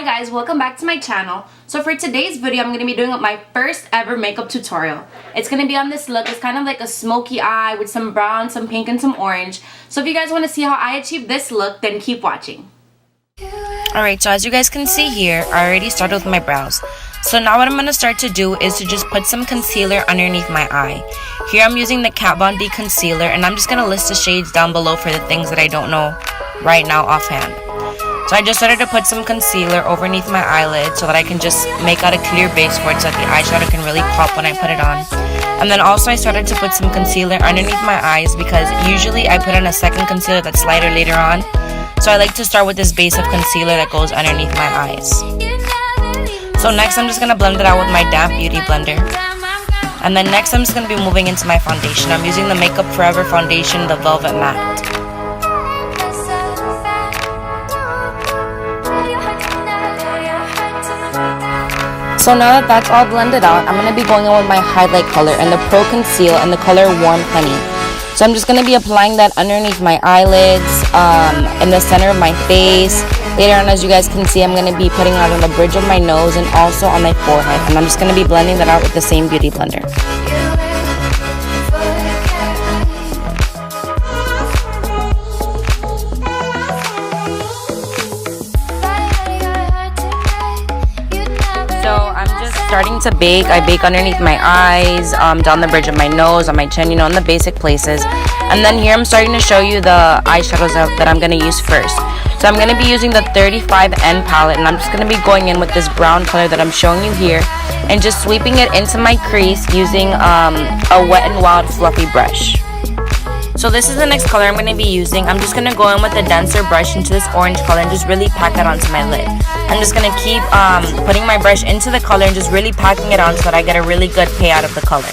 guys, welcome back to my channel. So for today's video, I'm going to be doing my first ever makeup tutorial. It's going to be on this look. It's kind of like a smoky eye with some brown, some pink, and some orange. So if you guys want to see how I achieved this look, then keep watching. Alright, so as you guys can see here, I already started with my brows. So now what I'm going to start to do is to just put some concealer underneath my eye. Here I'm using the Kat Von D concealer, and I'm just going to list the shades down below for the things that I don't know right now offhand. So I just started to put some concealer underneath my eyelid so that I can just make out a clear base for it so that the eyeshadow can really pop when I put it on. And then also I started to put some concealer underneath my eyes because usually I put on a second concealer that's lighter later on. So I like to start with this base of concealer that goes underneath my eyes. So next I'm just going to blend it out with my damp beauty blender. And then next I'm just going to be moving into my foundation. I'm using the Makeup Forever foundation, the Velvet Matte. So now that that's all blended out, I'm going to be going in with my highlight color and the PRO Conceal and the color Warm Honey. So I'm just going to be applying that underneath my eyelids, in the center of my face. Later on, as you guys can see, I'm going to be putting it on the bridge of my nose and also on my forehead. And I'm just going to be blending that out with the same beauty blender. Starting to bake, I bake underneath my eyes, down the bridge of my nose, on my chin, you know, in the basic places. And then here I'm starting to show you the eyeshadows that I'm going to use first. So I'm going to be using the 35N palette, and I'm just going to be going in with this brown color that I'm showing you here and just sweeping it into my crease using a Wet n Wild fluffy brush. So this is the next color I'm going to be using. I'm just going to go in with a denser brush into this orange color and just really pack it onto my lid. I'm just going to keep putting my brush into the color and just really packing it on so that I get a really good payout of the color.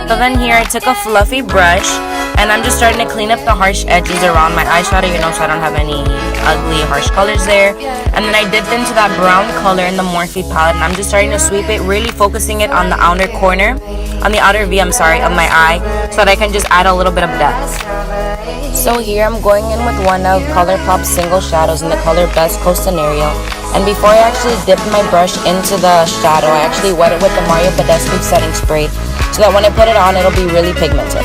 So then here I took a fluffy brush and I'm just starting to clean up the harsh edges around my eyeshadow, you know, so I don't have any ugly harsh colors there. And then I dipped into that brown color in the Morphe palette, and I'm just starting to sweep it, really focusing it on the outer corner, on the outer V, of my eye, so that I can just add a little bit of depth. So here I'm going in with one of ColourPop's single shadows in the color Best Coast Scenario. And before I actually dipped my brush into the shadow, I actually wet it with the Mario Badescu setting spray, so that when I put it on, it'll be really pigmented.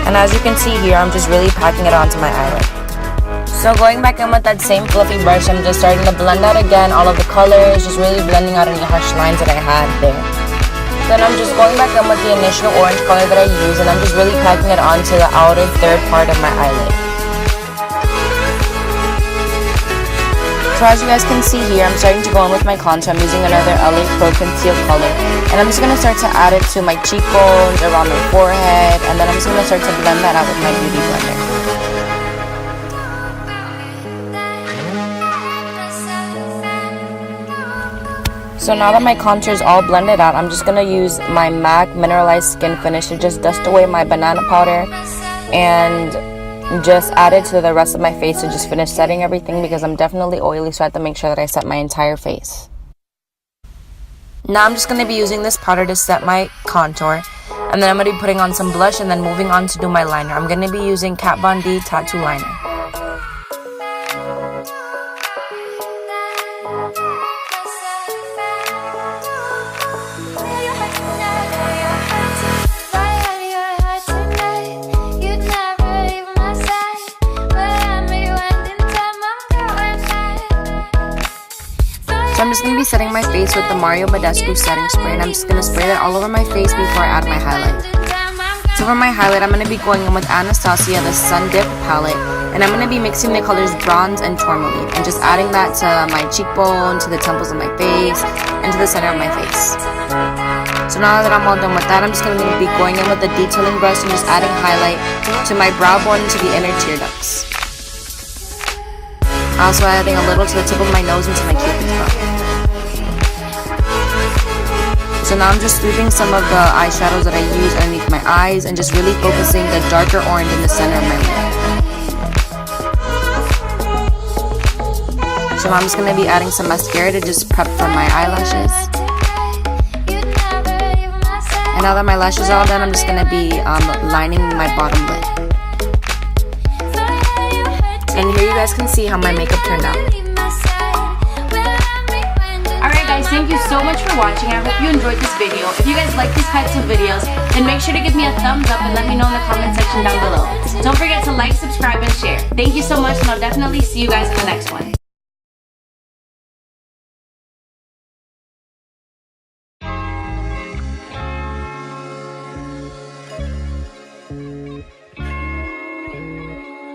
And as you can see here, I'm just really packing it onto my eyelid. So going back in with that same fluffy brush, I'm just starting to blend out again all of the colors, just really blending out any harsh lines that I had there. Then I'm just going back in with the initial orange color that I used, and I'm just really packing it onto the outer third part of my eyelid. So as you guys can see here, I'm starting to go in with my contour. I'm using another LA PRO Conceal color. And I'm just going to start to add it to my cheekbones, around my forehead. And then I'm just going to start to blend that out with my beauty blender. So now that my contour is all blended out, I'm just going to use my MAC Mineralized Skin Finish to just dust away my banana powder and just add it to the rest of my face to just finish setting everything because I'm definitely oily, so I have to make sure that I set my entire face. Now I'm just going to be using this powder to set my contour, and then I'm going to be putting on some blush and then moving on to do my liner. I'm going to be using Kat Von D Tattoo Liner. So I'm just going to be setting my face with the Mario Badescu setting spray, and I'm just going to spray that all over my face before I add my highlight. So for my highlight, I'm going to be going in with Anastasia, the SUNDIPPED palette, and I'm going to be mixing the colors Bronze and Tourmaline, and just adding that to my cheekbone, to the temples of my face, and to the center of my face. So now that I'm all done with that, I'm just going to be going in with the detailing brush and just adding highlight to my brow bone and to the inner tear ducts. Also adding a little to the tip of my nose and to my cupid's bow. So now I'm just sweeping some of the eyeshadows that I use underneath my eyes and just really focusing the darker orange in the center of my lid. So now I'm just going to be adding some mascara to just prep for my eyelashes. And now that my lashes are all done, I'm just going to be lining my bottom lid. And here you guys can see how my makeup turned out. Alright guys, thank you so much for watching. I hope you enjoyed this video. If you guys like these types of videos, then make sure to give me a thumbs up and let me know in the comment section down below. Don't forget to like, subscribe, and share. Thank you so much, and I'll definitely see you guys in the next one.